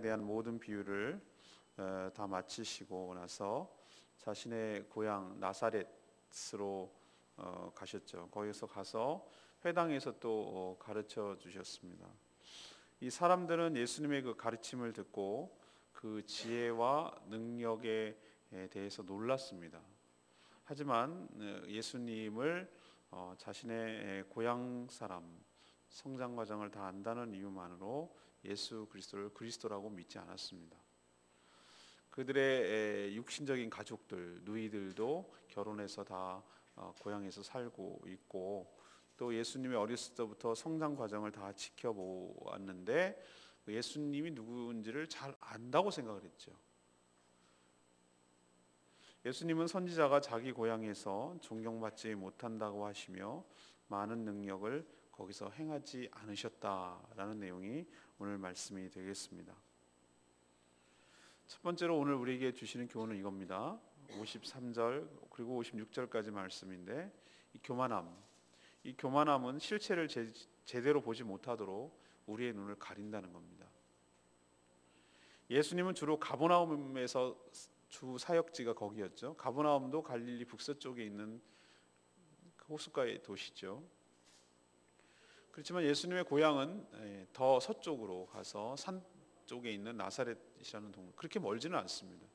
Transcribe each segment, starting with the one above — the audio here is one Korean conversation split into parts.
대한 모든 비유를 다 마치시고 나서 자신의 고향 나사렛으로 가셨죠. 거기서 가서 회당에서 또 가르쳐 주셨습니다. 이 사람들은 예수님의 그 가르침을 듣고 그 지혜와 능력에 대해서 놀랐습니다. 하지만 예수님을 자신의 고향 사람, 성장 과정을 다 안다는 이유만으로 예수 그리스도를 그리스도라고 믿지 않았습니다. 그들의 육신적인 가족들, 누이들도 결혼해서 다 고향에서 살고 있고, 또 예수님이 어렸을 때부터 성장 과정을 다 지켜보았는데 예수님이 누구인지를 잘 안다고 생각을 했죠. 예수님은 선지자가 자기 고향에서 존경받지 못한다고 하시며 많은 능력을 거기서 행하지 않으셨다라는 내용이 오늘 말씀이 되겠습니다. 첫 번째로 오늘 우리에게 주시는 교훈은 이겁니다. 53절 그리고 56절까지 말씀인데, 이 교만함은 실체를 제대로 보지 못하도록 우리의 눈을 가린다는 겁니다. 예수님은 주로 가버나움에서 주 사역지가 거기였죠. 가버나움도 갈릴리 북서쪽에 있는 호숫가의 도시죠. 그렇지만 예수님의 고향은 더 서쪽으로 가서 산 쪽에 있는 나사렛이라는 동네, 그렇게 멀지는 않습니다.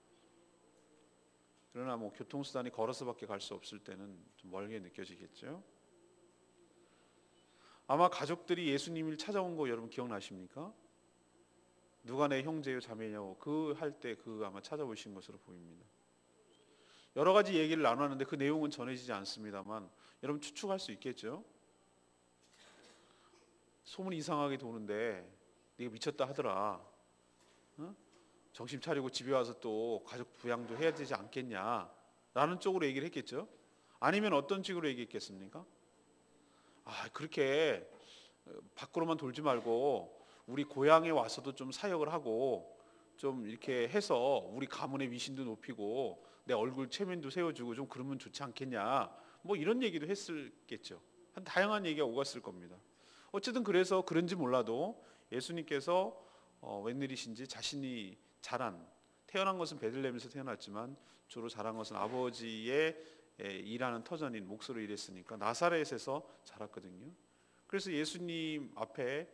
그러나 교통수단이 걸어서밖에 갈 수 없을 때는 좀 멀게 느껴지겠죠. 아마 가족들이 예수님을 찾아온 거 여러분 기억나십니까? 누가 내 형제요 자매냐고 그 할 때 아마 찾아오신 것으로 보입니다. 여러 가지 얘기를 나눴는데 그 내용은 전해지지 않습니다만 여러분 추측할 수 있겠죠. 소문이 이상하게 도는데 네가 미쳤다 하더라. 정신 차리고 집에 와서 또 가족 부양도 해야 되지 않겠냐 라는 쪽으로 얘기를 했겠죠. 아니면 어떤 식으로 얘기했겠습니까? 그렇게 밖으로만 돌지 말고 우리 고향에 와서도 좀 사역을 하고 좀 이렇게 해서 우리 가문의 위신도 높이고 내 얼굴 체면도 세워주고 좀 그러면 좋지 않겠냐, 이런 얘기도 했을겠죠. 한 다양한 얘기가 오갔을 겁니다. 어쨌든 그래서 그런지 몰라도 예수님께서 웬일이신지 자신이 태어난 것은 베들레헴에서 태어났지만 주로 자란 것은 아버지의 일하는 터전인 목소로 일했으니까 나사렛에서 자랐거든요. 그래서 예수님 앞에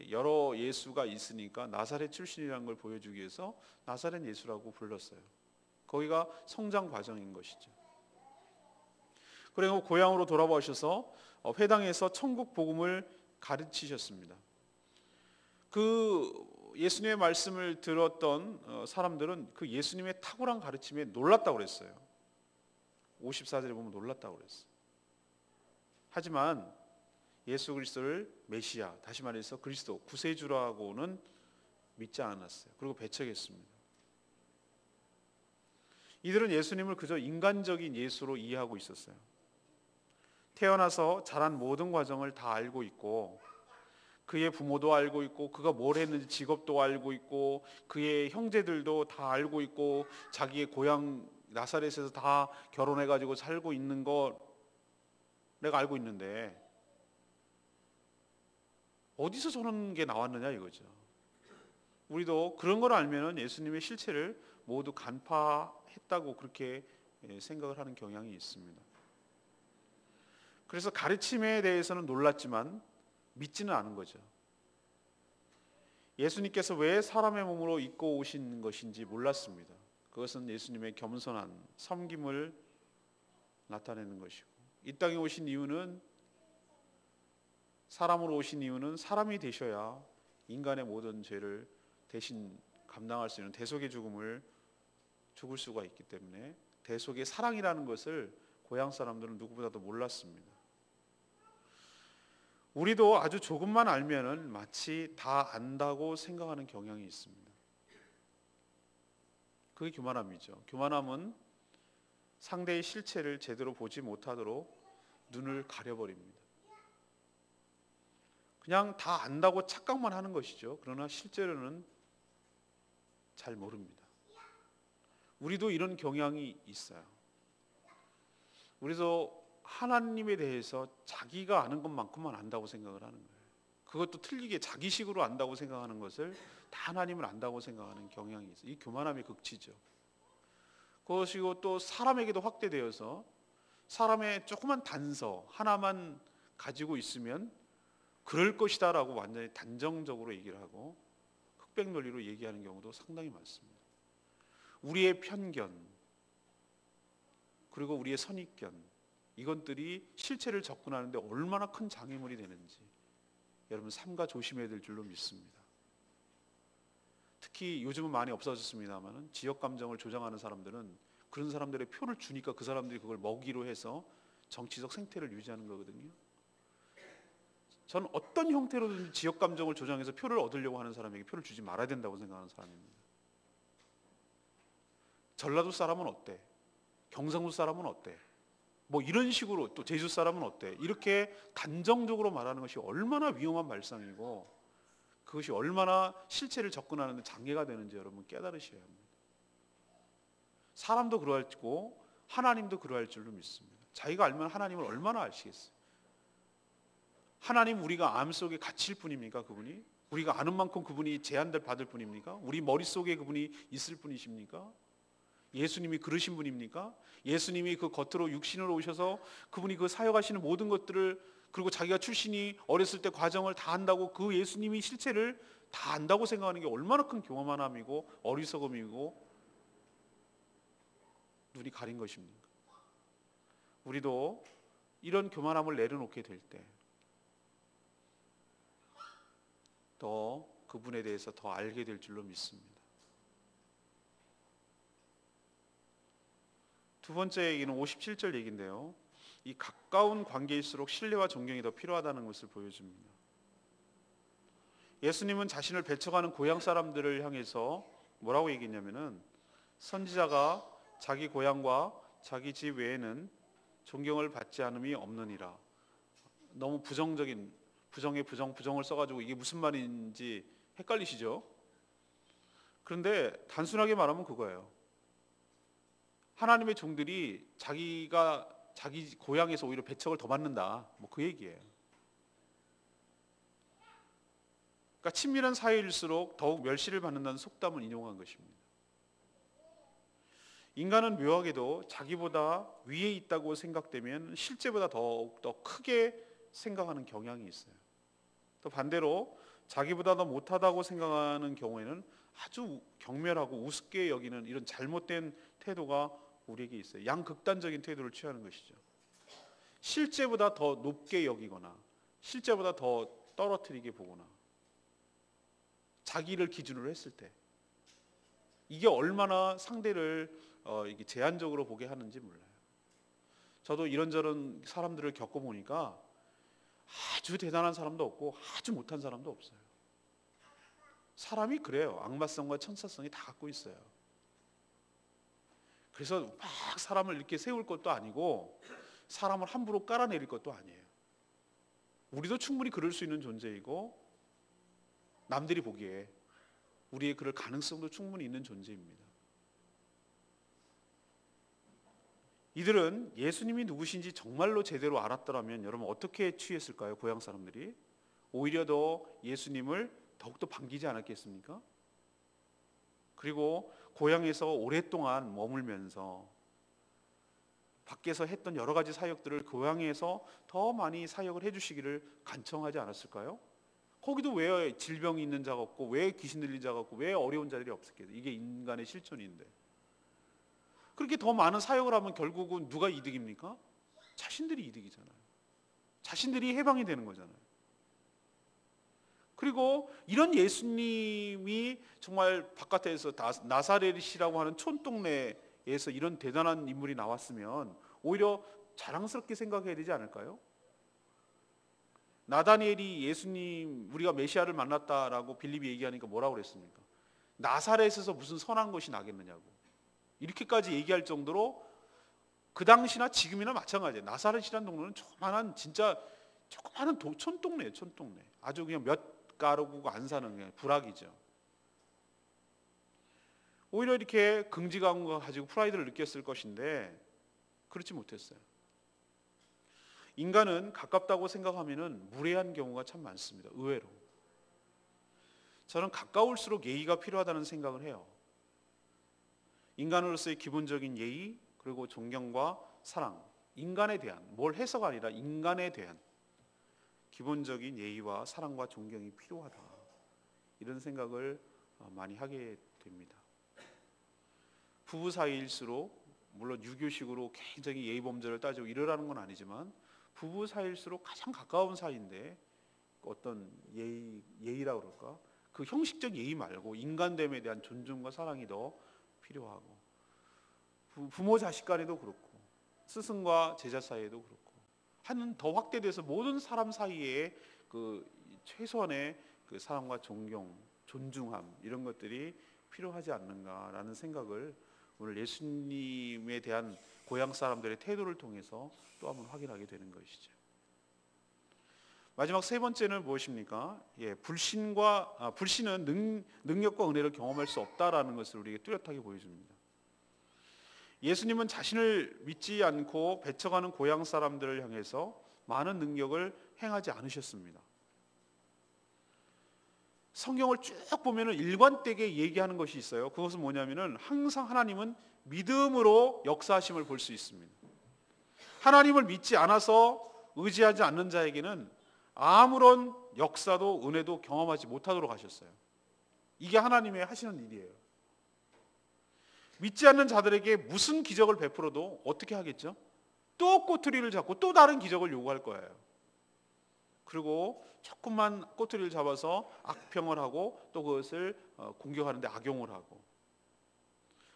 여러 예수가 있으니까 나사렛 출신이라는 걸 보여주기 위해서 나사렛 예수라고 불렀어요. 거기가 성장 과정인 것이죠. 그리고 고향으로 돌아오셔서 회당에서 천국 복음을 가르치셨습니다. 그 예수님의 말씀을 들었던 사람들은 그 예수님의 탁월한 가르침에 놀랐다고 그랬어요. 54절에 보면 놀랐다고 그랬어요. 하지만 예수 그리스도를 메시아, 다시 말해서 그리스도 구세주라고는 믿지 않았어요. 그리고 배척했습니다. 이들은 예수님을 그저 인간적인 예수로 이해하고 있었어요. 태어나서 자란 모든 과정을 다 알고 있고 그의 부모도 알고 있고 그가 뭘 했는지 직업도 알고 있고 그의 형제들도 다 알고 있고 자기의 고향 나사렛에서 다 결혼해가지고 살고 있는 거 내가 알고 있는데 어디서 저런 게 나왔느냐 이거죠. 우리도 그런 걸 알면 예수님의 실체를 모두 간파했다고 그렇게 생각을 하는 경향이 있습니다. 그래서 가르침에 대해서는 놀랐지만 믿지는 않은 거죠. 예수님께서 왜 사람의 몸으로 입고 오신 것인지 몰랐습니다. 그것은 예수님의 겸손한 섬김을 나타내는 것이고, 이 땅에 오신 이유는, 사람으로 오신 이유는 사람이 되셔야 인간의 모든 죄를 대신 감당할 수 있는 대속의 죽음을 죽을 수가 있기 때문에 대속의 사랑이라는 것을 고향 사람들은 누구보다도 몰랐습니다. 우리도 아주 조금만 알면은 마치 다 안다고 생각하는 경향이 있습니다. 그게 교만함이죠. 교만함은 상대의 실체를 제대로 보지 못하도록 눈을 가려버립니다. 그냥 다 안다고 착각만 하는 것이죠. 그러나 실제로는 잘 모릅니다. 우리도 이런 경향이 있어요. 우리도 하나님에 대해서 자기가 아는 것만큼만 안다고 생각을 하는 거예요. 그것도 틀리게 자기식으로 안다고 생각하는 것을 다 하나님을 안다고 생각하는 경향이 있어요. 이 교만함의 극치죠. 그것이고 또 사람에게도 확대되어서 사람의 조그만 단서 하나만 가지고 있으면 그럴 것이다 라고 완전히 단정적으로 얘기를 하고 흑백 논리로 얘기하는 경우도 상당히 많습니다. 우리의 편견 그리고 우리의 선입견 이것들이 실체를 접근하는데 얼마나 큰 장애물이 되는지 여러분 삼가 조심해야 될 줄로 믿습니다. 특히 요즘은 많이 없어졌습니다만 지역 감정을 조장하는 사람들은 그런 사람들의 표를 주니까 그 사람들이 그걸 먹이로 해서 정치적 생태를 유지하는 거거든요. 저는 어떤 형태로든 지역 감정을 조장해서 표를 얻으려고 하는 사람에게 표를 주지 말아야 된다고 생각하는 사람입니다. 전라도 사람은 어때? 경상도 사람은 어때? 뭐 이런 식으로 또 제주 사람은 어때? 이렇게 단정적으로 말하는 것이 얼마나 위험한 발상이고 그것이 얼마나 실체를 접근하는 데 장애가 되는지 여러분 깨달으셔야 합니다. 사람도 그러할고 하나님도 그러할 줄로 믿습니다. 자기가 알면 하나님을 얼마나 아시겠어요? 하나님 우리가 마음속에 갇힐 뿐입니까? 그분이? 우리가 아는 만큼 그분이 제한될 받을 뿐입니까? 우리 머릿속에 그분이 있을 뿐이십니까? 예수님이 그러신 분입니까? 예수님이 그 겉으로 육신으로 오셔서 그분이 그 사역하시는 모든 것들을 그리고 자기가 출신이 어렸을 때 과정을 다 안다고 그 예수님이 실체를 다 안다고 생각하는 게 얼마나 큰 교만함이고 어리석음이고 눈이 가린 것입니까? 우리도 이런 교만함을 내려놓게 될 때 더 그분에 대해서 더 알게 될 줄로 믿습니다. 두 번째 얘기는 57절 얘기인데요. 이 가까운 관계일수록 신뢰와 존경이 더 필요하다는 것을 보여줍니다. 예수님은 자신을 배척하는 고향 사람들을 향해서 뭐라고 얘기했냐면은 선지자가 자기 고향과 자기 집 외에는 존경을 받지 않음이 없느니라. 너무 부정적인 부정의 부정을 써가지고 이게 무슨 말인지 헷갈리시죠? 그런데 단순하게 말하면 그거예요. 하나님의 종들이 자기 고향에서 오히려 배척을 더 받는다. 뭐 그 얘기예요. 그러니까 친밀한 사이일수록 더욱 멸시를 받는다는 속담을 인용한 것입니다. 인간은 묘하게도 자기보다 위에 있다고 생각되면 실제보다 더욱더 크게 생각하는 경향이 있어요. 또 반대로 자기보다 더 못하다고 생각하는 경우에는 아주 경멸하고 우습게 여기는 이런 잘못된 태도가 우리에게 있어요. 양극단적인 태도를 취하는 것이죠. 실제보다 더 높게 여기거나 실제보다 더 떨어뜨리게 보거나 자기를 기준으로 했을 때 이게 얼마나 상대를 이게 제한적으로 보게 하는지 몰라요. 저도 이런저런 사람들을 겪어보니까 아주 대단한 사람도 없고 아주 못한 사람도 없어요. 사람이 그래요. 악마성과 천사성이 다 갖고 있어요. 그래서 막 사람을 이렇게 세울 것도 아니고 사람을 함부로 깔아내릴 것도 아니에요. 우리도 충분히 그럴 수 있는 존재이고 남들이 보기에 우리의 그럴 가능성도 충분히 있는 존재입니다. 이들은 예수님이 누구신지 정말로 제대로 알았더라면 여러분 어떻게 취했을까요? 고향 사람들이 오히려 더 예수님을 더욱더 반기지 않았겠습니까? 그리고 고향에서 오랫동안 머물면서 밖에서 했던 여러 가지 사역들을 고향에서 더 많이 사역을 해주시기를 간청하지 않았을까요? 거기도 왜 질병이 있는 자가 없고 왜 귀신 들린 자가 없고 왜 어려운 자들이 없었겠어요? 이게 인간의 실존인데 그렇게 더 많은 사역을 하면 결국은 누가 이득입니까? 자신들이 이득이잖아요. 자신들이 해방이 되는 거잖아요. 그리고 이런 예수님이 정말 바깥에서 나사렛이라고 하는 촌동네에서 이런 대단한 인물이 나왔으면 오히려 자랑스럽게 생각해야 되지 않을까요? 나다니엘이 예수님 우리가 메시아를 만났다라고 빌립이 얘기하니까 뭐라고 그랬습니까? 나사렛에서 무슨 선한 것이 나겠느냐고 이렇게까지 얘기할 정도로 그 당시나 지금이나 마찬가지예요. 나사렛이라는 동네는 조그마한 촌동네예요. 촌동네. 아주 그냥 몇 가구가 안 사는 그냥 부락이죠. 오히려 이렇게 긍지감을 가지고 프라이드를 느꼈을 것인데 그렇지 못했어요. 인간은 가깝다고 생각하면은 무례한 경우가 참 많습니다. 의외로. 저는 가까울수록 예의가 필요하다는 생각을 해요. 인간으로서의 기본적인 예의, 그리고 존경과 사랑, 인간에 대한, 뭘 해서가 아니라 인간에 대한 기본적인 예의와 사랑과 존경이 필요하다. 이런 생각을 많이 하게 됩니다. 부부 사이일수록, 물론 유교식으로 굉장히 예의 범절을 따지고 이러라는 건 아니지만, 부부 사이일수록 가장 가까운 사이인데 어떤 예의라고 그럴까? 그 형식적 예의 말고 인간됨에 대한 존중과 사랑이 더 필요하고, 부모 자식 간에도 그렇고 스승과 제자 사이에도 그렇고, 한 더 확대돼서 모든 사람 사이에 그 최소한의 그 사랑과 존경, 존중함, 이런 것들이 필요하지 않는가라는 생각을 오늘 예수님에 대한 고향 사람들의 태도를 통해서 또 한번 확인하게 되는 것이죠. 마지막 세 번째는 무엇입니까? 불신은 능력과 은혜를 경험할 수 없다라는 것을 우리에게 뚜렷하게 보여줍니다. 예수님은 자신을 믿지 않고 배척하는 고향 사람들을 향해서 많은 능력을 행하지 않으셨습니다. 성경을 쭉 보면 일관되게 얘기하는 것이 있어요. 그것은 뭐냐면은 항상 하나님은 믿음으로 역사하심을 볼 수 있습니다. 하나님을 믿지 않아서 의지하지 않는 자에게는 아무런 역사도 은혜도 경험하지 못하도록 하셨어요. 이게 하나님의 하시는 일이에요. 믿지 않는 자들에게 무슨 기적을 베풀어도 어떻게 하겠죠? 또 꼬투리를 잡고 또 다른 기적을 요구할 거예요. 그리고 조금만 꼬투리를 잡아서 악평을 하고 또 그것을 공격하는데 악용을 하고,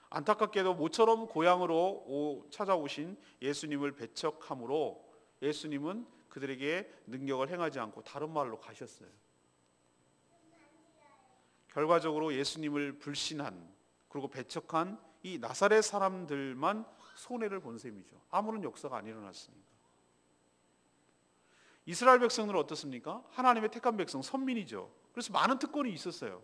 안타깝게도 모처럼 고향으로 찾아오신 예수님을 배척함으로 예수님은 그들에게 능력을 행하지 않고 다른 마을로 가셨어요. 결과적으로 예수님을 불신한, 그리고 배척한 이 나사렛 사람들만 손해를 본 셈이죠. 아무런 역사가 안 일어났으니까. 이스라엘 백성들은 어떻습니까? 하나님의 택한 백성, 선민이죠. 그래서 많은 특권이 있었어요.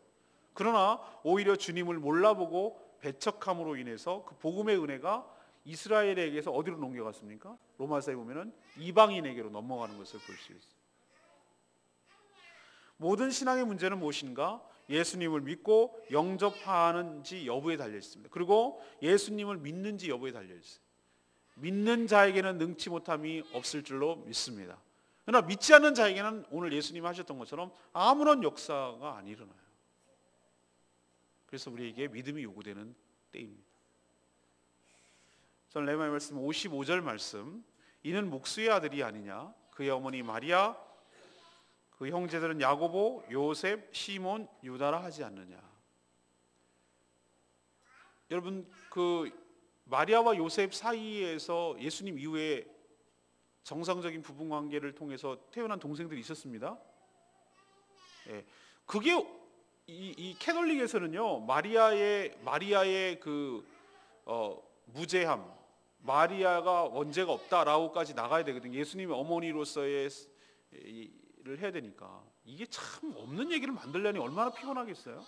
그러나 오히려 주님을 몰라보고 배척함으로 인해서 그 복음의 은혜가 이스라엘에게서 어디로 넘겨갔습니까? 로마서에 보면은 이방인에게로 넘어가는 것을 볼 수 있어요. 모든 신앙의 문제는 무엇인가? 예수님을 믿고 영접하는지 여부에 달려 있습니다. 그리고 예수님을 믿는지 여부에 달려 있어요. 믿는 자에게는 능치 못함이 없을 줄로 믿습니다. 그러나 믿지 않는 자에게는 오늘 예수님이 하셨던 것처럼 아무런 역사가 안 일어나요. 그래서 우리에게 믿음이 요구되는 때입니다. 저는 레마의 말씀 55절 말씀, 이는 목수의 아들이 아니냐? 그의 어머니 마리아, 그 형제들은 야고보, 요셉, 시몬, 유다라 하지 않느냐? 여러분, 그 마리아와 요셉 사이에서 예수님 이후에 정상적인 부부 관계를 통해서 태어난 동생들이 있었습니다. 예, 그게 이 캐톨릭에서는요, 마리아의 그 무죄함, 마리아가 원죄가 없다라고까지 나가야 되거든요. 예수님의 어머니로서의 일을 해야 되니까. 이게 참 없는 얘기를 만들려니 얼마나 피곤하겠어요.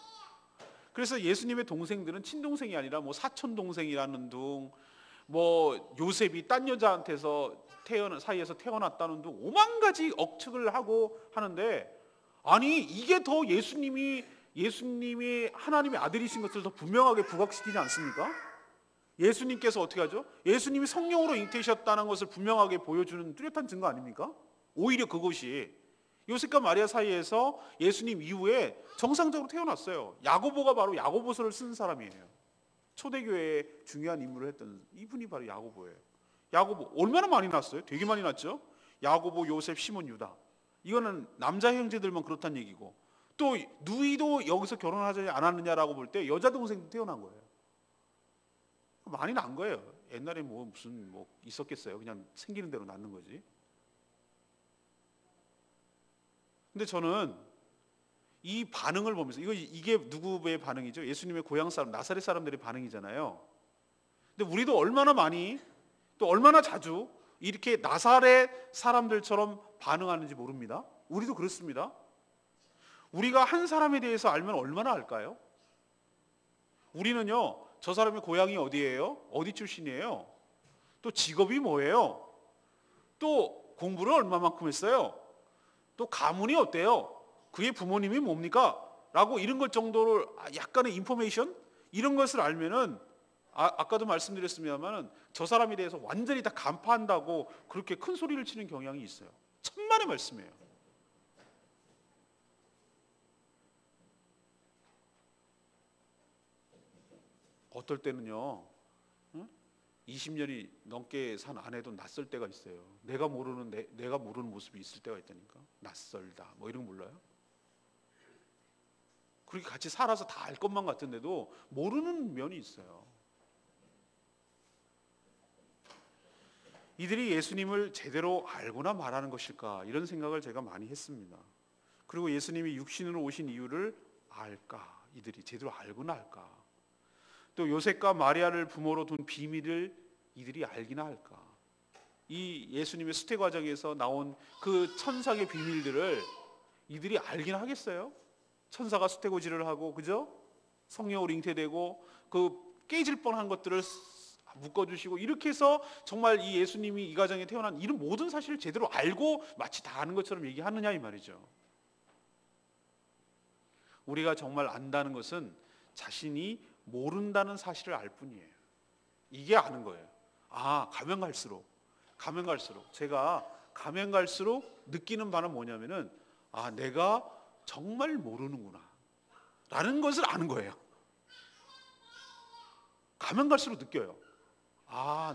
그래서 예수님의 동생들은 친동생이 아니라 뭐 사촌 동생이라는 둥, 뭐 요셉이 딴 여자한테서 사이에서 태어났다는 둥, 오만 가지 억측을 하고 하는데, 아니 이게 더 예수님이 하나님의 아들이신 것을 더 분명하게 부각시키지 않습니까? 예수님께서 어떻게 하죠? 예수님이 성령으로 잉태하셨다는 것을 분명하게 보여주는 뚜렷한 증거 아닙니까? 오히려 그것이 요셉과 마리아 사이에서 예수님 이후에 정상적으로 태어났어요. 야고보가 바로 야고보서를 쓴 사람이에요. 초대교회의 중요한 임무를 했던 이분이 바로 야고보예요. 야고보 얼마나 많이 났어요? 되게 많이 났죠? 야고보, 요셉, 시몬, 유다. 이거는 남자 형제들만 그렇다는 얘기고, 또 누이도 여기서 결혼하지 않았느냐라고 볼 때 여자 동생도 태어난 거예요. 많이 난 거예요. 옛날에 무슨 있었겠어요. 그냥 생기는 대로 낳는 거지. 근데 저는 이 반응을 보면서 이게 누구의 반응이죠? 예수님의 고향 사람, 나사렛 사람들의 반응이잖아요. 근데 우리도 얼마나 많이, 또 얼마나 자주 이렇게 나사렛 사람들처럼 반응하는지 모릅니다. 우리도 그렇습니다. 우리가 한 사람에 대해서 알면 얼마나 알까요? 우리는요, 저 사람의 고향이 어디예요? 어디 출신이에요? 또 직업이 뭐예요? 또 공부를 얼마만큼 했어요? 또 가문이 어때요? 그의 부모님이 뭡니까? 라고 이런 것 정도로 약간의 인포메이션 이런 것을 알면은 아까도 말씀드렸습니다만 저 사람에 대해서 완전히 다 간파한다고 그렇게 큰 소리를 치는 경향이 있어요. 천만의 말씀이에요. 어떨 때는요, 20년이 넘게 산 아내도 낯설 때가 있어요. 내가 모르는 모습이 있을 때가 있다니까. 낯설다. 뭐 이런 거 몰라요? 그렇게 같이 살아서 다 알 것만 같은데도 모르는 면이 있어요. 이들이 예수님을 제대로 알고나 말하는 것일까? 이런 생각을 제가 많이 했습니다. 그리고 예수님이 육신으로 오신 이유를 알까? 이들이 제대로 알고나 할까? 또 요셉과 마리아를 부모로 둔 비밀을 이들이 알기나 할까? 이 예수님의 수태 과정에서 나온 그 천상의 비밀들을 이들이 알기나 하겠어요? 천사가 수태고지를 하고, 그죠? 성령으로 잉태되고 그 깨질 뻔한 것들을 묶어주시고, 이렇게 해서 정말 이 예수님이 이 가정에 태어난 이런 모든 사실을 제대로 알고 마치 다 아는 것처럼 얘기하느냐 이 말이죠. 우리가 정말 안다는 것은 자신이 모른다는 사실을 알 뿐이에요. 이게 아는 거예요. 가면 갈수록 제가 가면 갈수록 느끼는 바는 뭐냐면은 내가 정말 모르는구나 라는 것을 아는 거예요. 가면 갈수록 느껴요.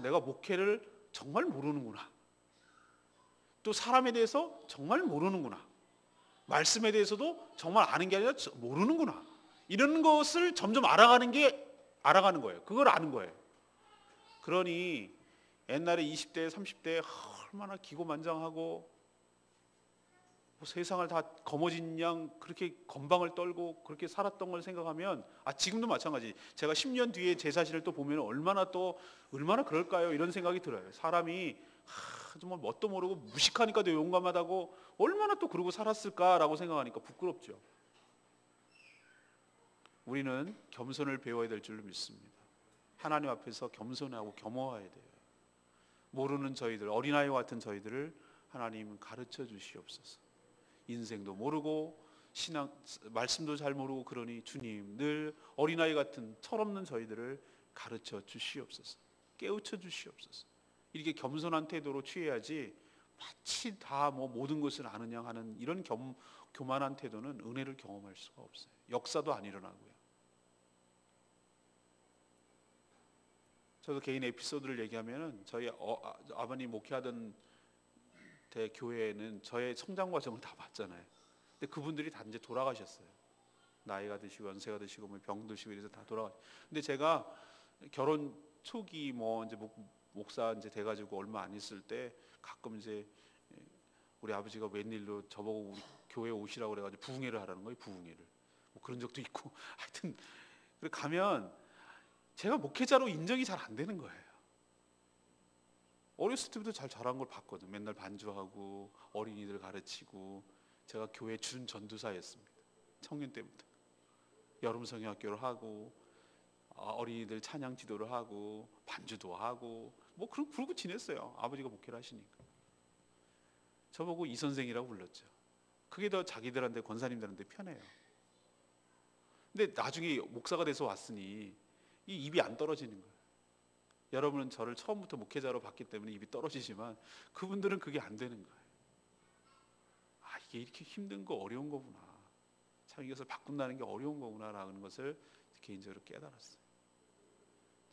내가 목회를 정말 모르는구나. 또 사람에 대해서 정말 모르는구나. 말씀에 대해서도 정말 아는 게 아니라 모르는구나. 이런 것을 점점 알아가는 거예요. 그걸 아는 거예요. 그러니 옛날에 20대, 30대 얼마나 기고만장하고 세상을 다 거머쥔 양 그렇게 건방을 떨고 그렇게 살았던 걸 생각하면 지금도 마찬가지. 제가 10년 뒤에 제 자신을 또 보면 얼마나 그럴까요? 이런 생각이 들어요. 사람이 정말 뭣도 모르고 무식하니까 더 용감하다고 얼마나 또 그러고 살았을까라고 생각하니까 부끄럽죠. 우리는 겸손을 배워야 될 줄로 믿습니다. 하나님 앞에서 겸손하고 겸허해야 돼요. 모르는 저희들, 어린아이와 같은 저희들을 하나님 가르쳐 주시옵소서. 인생도 모르고 말씀도 잘 모르고 그러니 주님 늘 어린아이 같은 철없는 저희들을 가르쳐 주시옵소서. 깨우쳐 주시옵소서. 이렇게 겸손한 태도로 취해야지 마치 다 모든 것을 아느냐 하는 이런 교만한 태도는 은혜를 경험할 수가 없어요. 역사도 안 일어나고요. 저도 개인 에피소드를 얘기하면은 저희 아버님 목회하던 교회에는 저의 성장 과정을 다 봤잖아요. 근데 그분들이 다 이제 돌아가셨어요. 나이가 드시고 연세가 드시고 병 드시고 이래서 다 돌아가셨어요. 근데 제가 결혼 초기 이제 목사 이제 돼가지고 얼마 안 있을 때 가끔 이제 우리 아버지가 웬일로 저보고 우리 교회 오시라고 그래가지고 부흥회를 하라는 거예요. 부흥회를 그런 적도 있고 하여튼 가면 제가 목회자로 인정이 잘 안 되는 거예요. 어렸을 때부터 잘 자란 걸 봤거든. 맨날 반주하고 어린이들 가르치고 제가 교회 준 전도사였습니다. 청년 때부터 여름 성경학교를 하고 어린이들 찬양 지도를 하고 반주도 하고 그러고 지냈어요. 아버지가 목회를 하시니까. 저보고 이 선생이라고 불렀죠. 그게 더 자기들한테 권사님들한테 편해요. 근데 나중에 목사가 돼서 왔으니 이 입이 안 떨어지는 거예요. 여러분은 저를 처음부터 목회자로 봤기 때문에 입이 떨어지지만 그분들은 그게 안 되는 거예요. 이게 이렇게 힘든 거 어려운 거구나. 참 이것을 바꾼다는 게 어려운 거구나라는 것을 개인적으로 깨달았어요.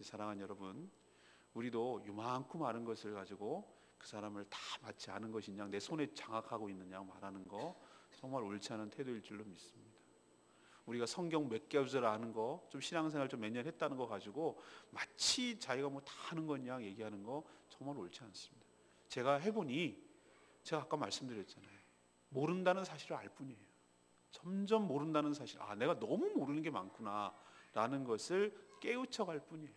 사랑하는 여러분, 우리도 요만큼 아는 것을 가지고 그 사람을 다 맞지 않은 것이냐, 내 손에 장악하고 있느냐 말하는 거 정말 옳지 않은 태도일 줄로 믿습니다. 우리가 성경 몇 개월 아는 거, 좀 신앙생활 좀 몇 년 했다는 거 가지고 마치 자기가 다 아는 거냐 얘기하는 거 정말 옳지 않습니다. 제가 해보니 제가 아까 말씀드렸잖아요. 모른다는 사실을 알 뿐이에요. 점점 모른다는 사실, 내가 너무 모르는 게 많구나 라는 것을 깨우쳐갈 뿐이에요.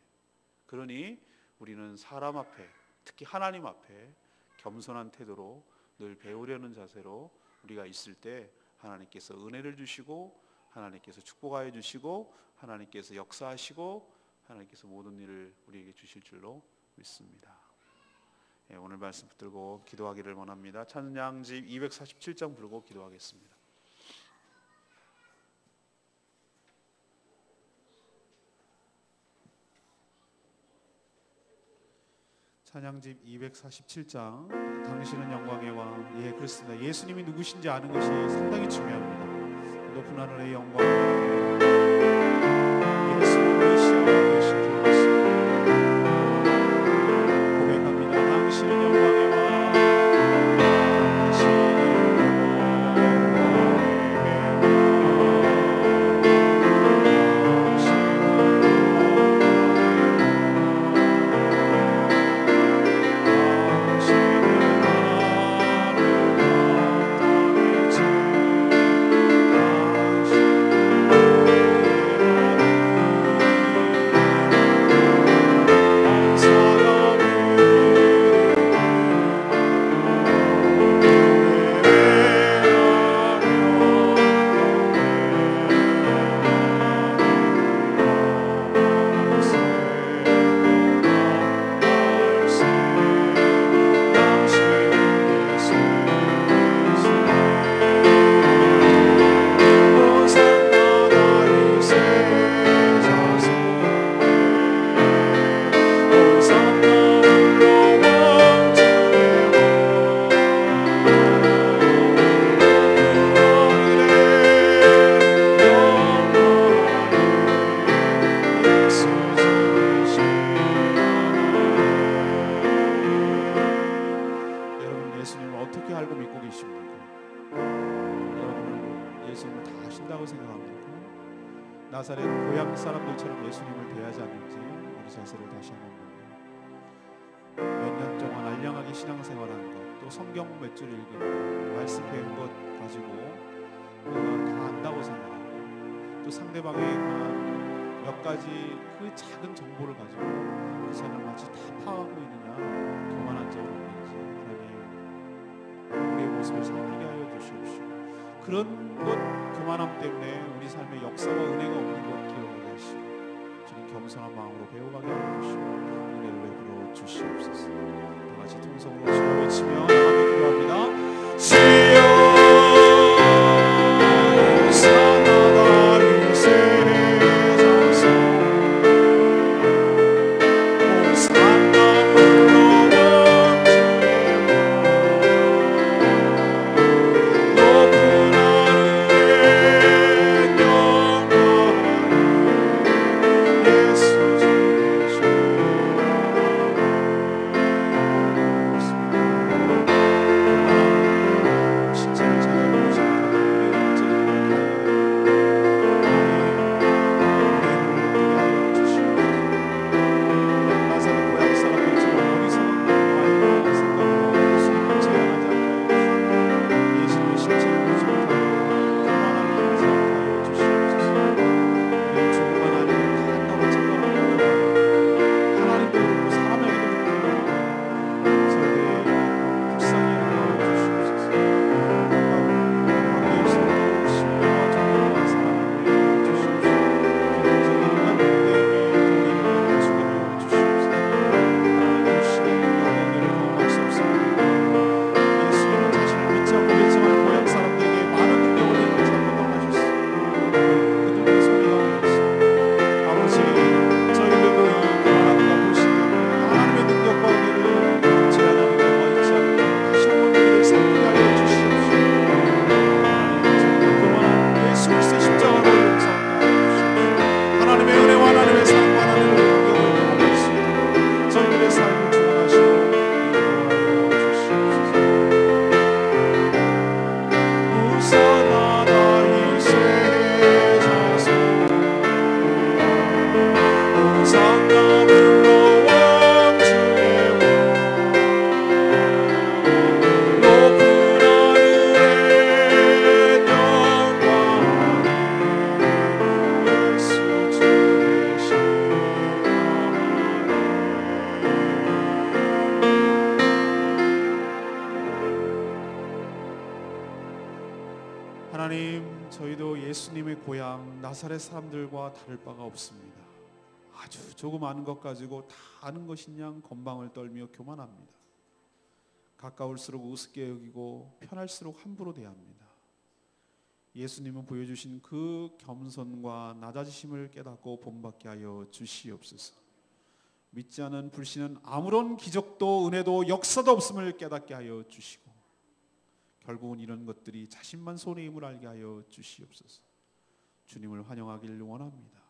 그러니 우리는 사람 앞에, 특히 하나님 앞에 겸손한 태도로 늘 배우려는 자세로 우리가 있을 때 하나님께서 은혜를 주시고 하나님께서 축복하여 주시고 하나님께서 역사하시고 하나님께서 모든 일을 우리에게 주실 줄로 믿습니다. 오늘 말씀 붙들고 기도하기를 원합니다. 찬양집 247장 부르고 기도하겠습니다. 찬양집 247장 당신은 영광의 왕. 예, 그렇습니다. 예수님이 누구신지 아는 것이 상당히 중요합니다. 높은 하늘의 영광, 예수님 메시아가 되신 줄 믿습니다. 고백합니다. 당신은 영광의 왕. 당신은 나사렛 고향 사람들처럼 예수님을 대하지 않는지 우리 자세를 다시 한번 보고 몇 년 동안 알량하게 신앙생활하는 것, 또 성경 몇 줄 읽은 것, 말씀 배운 것 가지고 내가 다 안다고 생각하고 또 상대방의 몇 가지 그 작은 정보를 가지고 그 사람을 마치 다 파악하고 있느냐 교만한 점을 없는지 하나님 우리의 모습을 살피게 하여 주시옵시고 그런 것 교만함 때문에 우리 삶에 역사와 은혜가 없는 것 기억하게 하시고 주님 겸손한 마음으로 배워가게 하여 주시고 은혜를 베풀어 주시옵소서. 다 같이 통성으로 주여 외치며 나가며 기도합니다. 주여 하나님, 저희도 예수님의 고향 나사렛 사람들과 다를 바가 없습니다. 아주 조금 아는 것 가지고 다 아는 것인 양 건방을 떨며 교만합니다. 가까울수록 우습게 여기고 편할수록 함부로 대합니다. 예수님은 보여주신 그 겸손과 낮아지심을 깨닫고 본받게 하여 주시옵소서. 믿지 않은 불신은 아무런 기적도 은혜도 역사도 없음을 깨닫게 하여 주시고, 결국은 이런 것들이 자신만 손에 힘을 알게 하여 주시옵소서. 주님을 환영하기를 원합니다.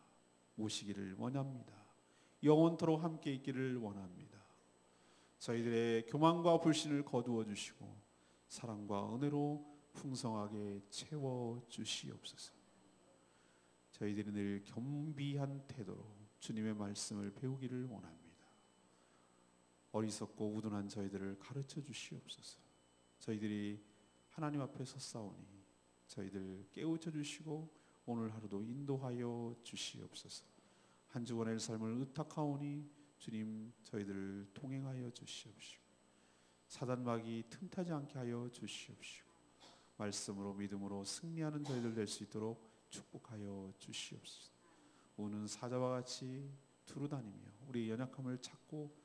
모시기를 원합니다. 영원토록 함께 있기를 원합니다. 저희들의 교만과 불신을 거두어 주시고 사랑과 은혜로 풍성하게 채워 주시옵소서. 저희들이 늘 겸비한 태도로 주님의 말씀을 배우기를 원합니다. 어리석고 우둔한 저희들을 가르쳐 주시옵소서. 저희들이 하나님 앞에 섰사오니 저희들 깨우쳐 주시고 오늘 하루도 인도하여 주시옵소서. 한 주 보낼 삶을 의탁하오니 주님 저희들을 통행하여 주시옵시고 사단마귀 틈타지 않게 하여 주시옵시고 말씀으로 믿음으로 승리하는 저희들 될 수 있도록 축복하여 주시옵소서. 우는 사자와 같이 두루다니며 우리의 연약함을 찾고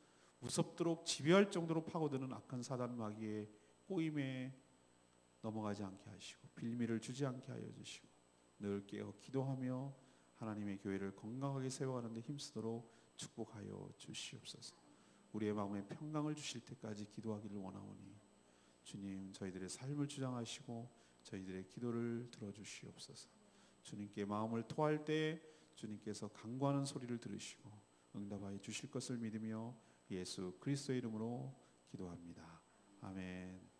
무섭도록 지배할 정도로 파고드는 악한 사단마귀의 꼬임에 넘어가지 않게 하시고 빌미를 주지 않게 하여 주시고 늘 깨어 기도하며 하나님의 교회를 건강하게 세워가는 데 힘쓰도록 축복하여 주시옵소서. 우리의 마음에 평강을 주실 때까지 기도하기를 원하오니 주님 저희들의 삶을 주장하시고 저희들의 기도를 들어주시옵소서. 주님께 마음을 토할 때 주님께서 간구하는 소리를 들으시고 응답하여 주실 것을 믿으며 예수 그리스도의 이름으로 기도합니다. 아멘.